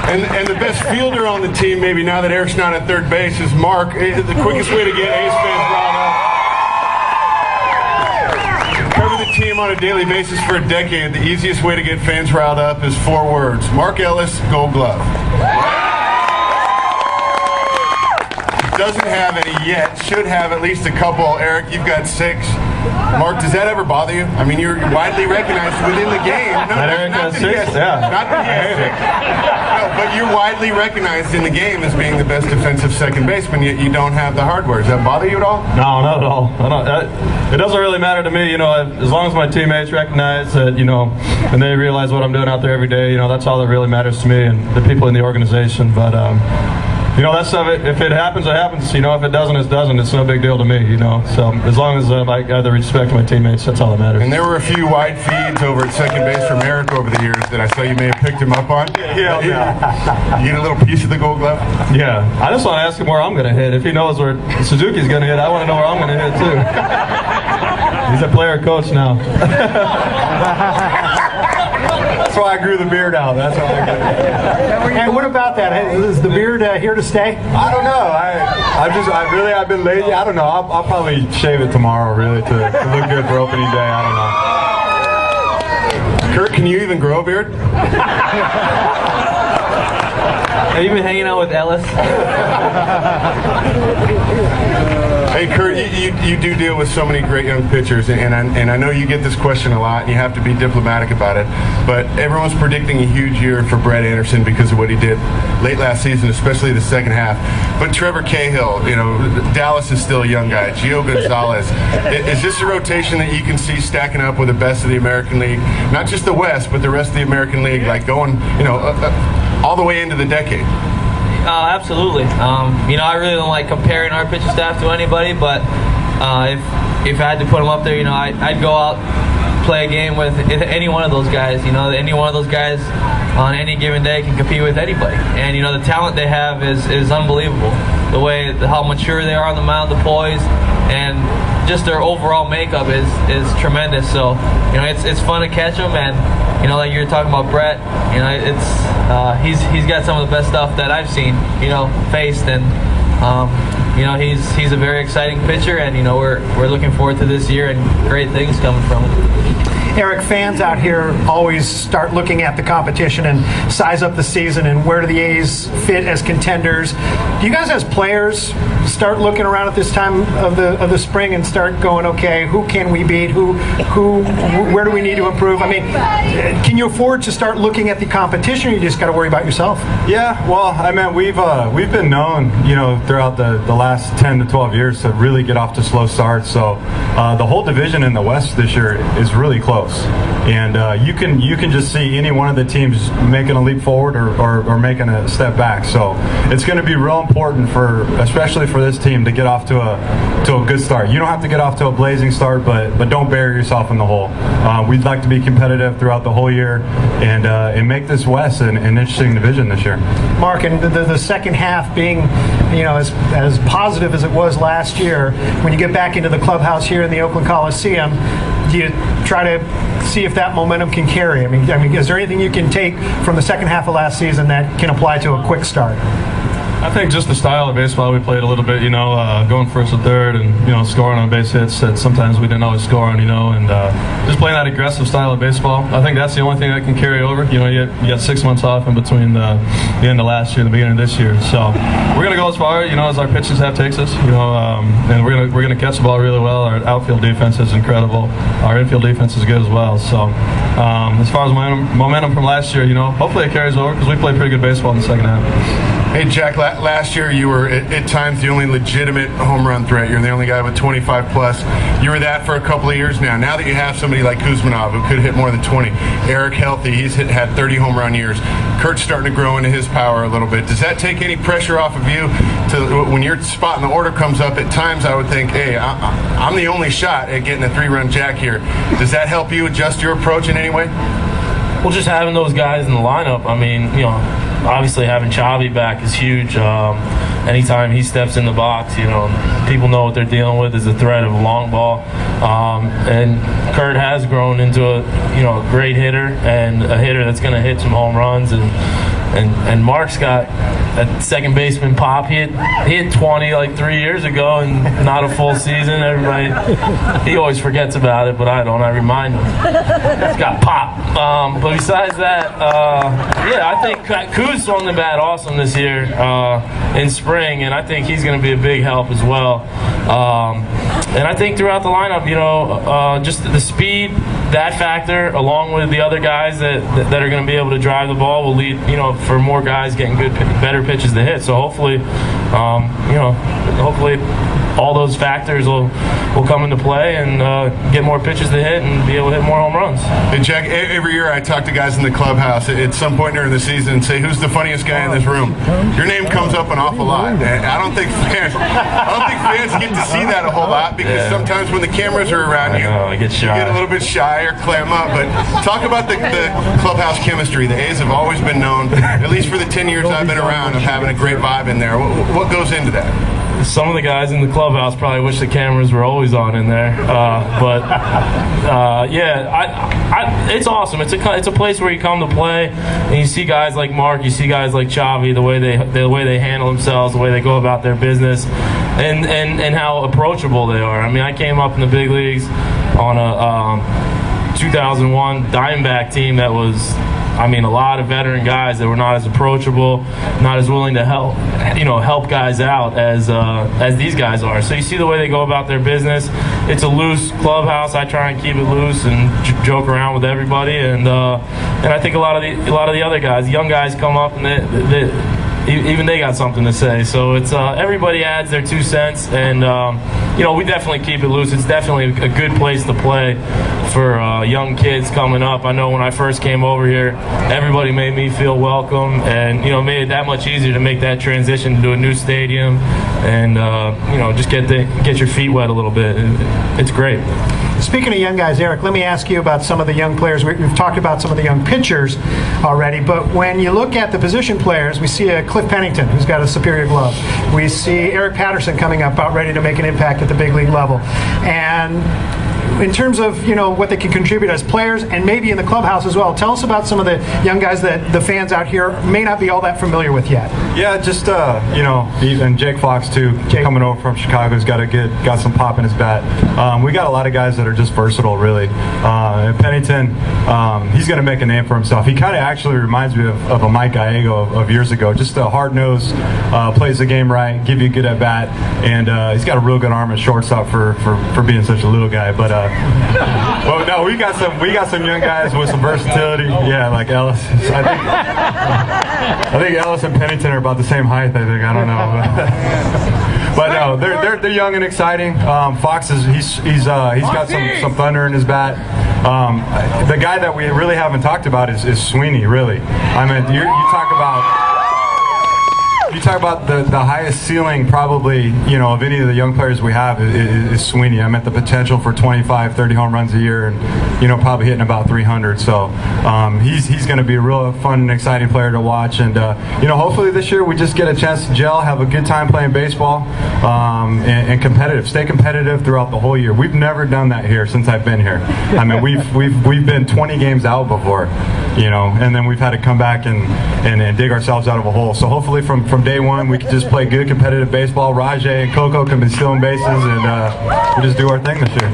And the best fielder on the team, maybe now that Eric's not at third base, is Mark. The quickest way to get A's fans riled up. Cover the team on a daily basis for a decade. The easiest way to get fans riled up is 4 words. Mark Ellis, Gold Glove. Doesn't have any yet. Should have at least a couple. Eric, you've got 6. Mark, does that ever bother you? I mean, you're widely recognized within the game. No, Eric has 6? Yeah. Not that he has 6. No, but you're widely recognized in the game as being the best defensive second baseman, yet you don't have the hardware. Does that bother you at all? No, not at all. It doesn't really matter to me, as long as my teammates recognize that, and they realize what I'm doing out there every day, that's all that really matters to me and the people in the organization. But, that stuff, if it happens, it happens. If it doesn't, it doesn't. It's no big deal to me, So as long as I got the respect of my teammates, that's all that matters. And there were a few wide feeds over at second base from Eric over the years that I saw you may have picked him up on. Yeah. You get a little piece of the Gold Glove? Yeah. I just want to ask him where I'm going to hit. If he knows where Suzuki's going to hit, I want to know where I'm going to hit, too. He's a player coach now. That's why I grew the beard out. That's why I grew it. And what about that? Is the beard here to stay? I don't know. I've been lazy. I don't know. I'll probably shave it tomorrow, really, to look good for opening day. I don't know. Kurt, can you even grow a beard? Have you been hanging out with Ellis? Hey, Kurt, you do deal with so many great young pitchers, and I know you get this question a lot, and you have to be diplomatic about it, but everyone's predicting a huge year for Brett Anderson because of what he did late last season, especially the second half. But Trevor Cahill, Dallas is still a young guy. Gio Gonzalez. Is this a rotation that you can see stacking up with the best of the American League? Not just the West, but the rest of the American League, like going, all the way into the decade? Absolutely. I really don't like comparing our pitching staff to anybody, but if I had to put them up there, I'd go out, play a game with any one of those guys. Any one of those guys on any given day can compete with anybody. And the talent they have is unbelievable. How mature they are on the mound, the poise, and just their overall makeup is tremendous. So it's fun to catch them, and like you're talking about Brett, he's got some of the best stuff that I've seen faced, and he's a very exciting pitcher, and we're looking forward to this year and great things coming from it. Eric, fans out here always start looking at the competition and size up the season and where do the A's fit as contenders. Do you guys as players start looking around at this time of the spring and start going, okay, who can we beat? Where do we need to improve? I mean, can you afford to start looking at the competition, or you just got to worry about yourself? Yeah, well, we've been known, throughout the last 10 to 12 years to really get off to slow starts. So the whole division in the West this year is really close. And you can just see any one of the teams making a leap forward or making a step back. So it's going to be real important especially for this team to get off to a good start. You don't have to get off to a blazing start, but don't bury yourself in the hole. We'd like to be competitive throughout the whole year and make this West an interesting division this year. Mark, and the second half being as positive as it was last year, when you get back into the clubhouse here in the Oakland Coliseum, do you try to see if that momentum can carry? I mean, is there anything you can take from the second half of last season that can apply to a quick start? I think just the style of baseball we played a little bit, going first and third and, scoring on base hits that sometimes we didn't always score on, and just playing that aggressive style of baseball. I think that's the only thing that can carry over. You got 6 months off in between the end of last year and the beginning of this year. So we're going to go as far, as our pitching staff takes us, and we're going to catch the ball really well. Our outfield defense is incredible. Our infield defense is good as well. So as far as momentum from last year, hopefully it carries over because we played pretty good baseball in the second half. Hey, Jack, last year you were at times the only legitimate home run threat. You're the only guy with 25 plus. You were that for a couple of years now. Now that you have somebody like Kuzmanov who could hit more than 20, Eric healthy, he's had 30 home run years. Kurt's starting to grow into his power a little bit. Does that take any pressure off of you when your spot in the order comes up? At times I would think, hey, I'm the only shot at getting a 3-run jack here. Does that help you adjust your approach in any way? Well, just having those guys in the lineup, obviously having Chavi back is huge. anytime he steps in the box, people know what they're dealing with is the threat of a long ball. And Kurt has grown into a great hitter and a hitter that's going to hit some home runs. And Mark's got a second baseman pop. He hit 20 like 3 years ago and not a full season. He always forgets about it, but I don't. I remind him. He's got pop. But besides that, I think Kuz swung the bat awesome this year in spring, and I think he's going to be a big help as well. And I think throughout the lineup, just the speed, that factor, along with the other guys that are going to be able to drive the ball, will lead, for more guys getting better pitches to hit. So hopefully, hopefully all those factors will come into play and get more pitches to hit and be able to hit more home runs. Hey, Jack, every year I talk to guys in the clubhouse at some point during the season and say, who's the funniest guy in this room? Your name comes up an awful lot. And I don't think fans get to see that a whole lot because sometimes when the cameras are around you, I get shy. You get a little bit shy or clam up. But talk about the clubhouse chemistry. The A's have always been known, at least for the 10 years I've been around, of having a great vibe in there. What goes into that? Some of the guys in the clubhouse probably wish the cameras were always on in there, it's awesome. It's a place where you come to play, and you see guys like Mark, you see guys like Chavi, the way they handle themselves, the way they go about their business, and how approachable they are. I mean, I came up in the big leagues on a 2001 Diamondback team that was, a lot of veteran guys that were not as approachable, not as willing to help guys out as these guys are. So you see the way they go about their business. It's a loose clubhouse. I try and keep it loose and joke around with everybody. And I think a lot of the other guys, young guys, come up and even they got something to say. So it's everybody adds their 2 cents, and we definitely keep it loose. It's definitely a good place to play for young kids coming up. I know when I first came over here, everybody made me feel welcome, and made it that much easier to make that transition to a new stadium, and just get your feet wet a little bit. It's great. Speaking of young guys, Eric, let me ask you about some of the young players. We've talked about some of the young pitchers already, but when you look at the position players, we see a Cliff Pennington, who's got a superior glove. We see Eric Patterson coming up, about ready to make an impact at the big league level. And in terms of what they can contribute as players and maybe in the clubhouse as well, tell us about some of the young guys that the fans out here may not be all that familiar with yet. Yeah, just and Jake Fox too, coming over from Chicago, has got some pop in his bat. We got a lot of guys that are just versatile, really. And Pennington, he's going to make a name for himself. He kind of actually reminds me of a Mike Gallego of years ago. Just a hard nose, plays the game right, give you a good at bat, and he's got a real good arm at shortstop for being such a little guy. But well, no, we got some young guys with some versatility. Yeah, like Ellis. I think Ellis and Pennington are about the same height. I think, I don't know. But no, they're young and exciting. Fox he's got some thunder in his bat. The guy that we really haven't talked about is Sweeney. Really, I mean, you talk about the highest ceiling probably, of any of the young players we have is Sweeney. I meant the potential for 25, 30 home runs a year and, probably hitting about 300. So he's going to be a real fun and exciting player to watch. And, hopefully this year we just get a chance to gel, have a good time playing baseball, and competitive. Stay competitive throughout the whole year. We've never done that here since I've been here. I mean, we've been 20 games out before, and then we've had to come back and dig ourselves out of a hole. So hopefully from day one, we can just play good competitive baseball. Rajay and Coco can be stealing bases, and we just do our thing this year.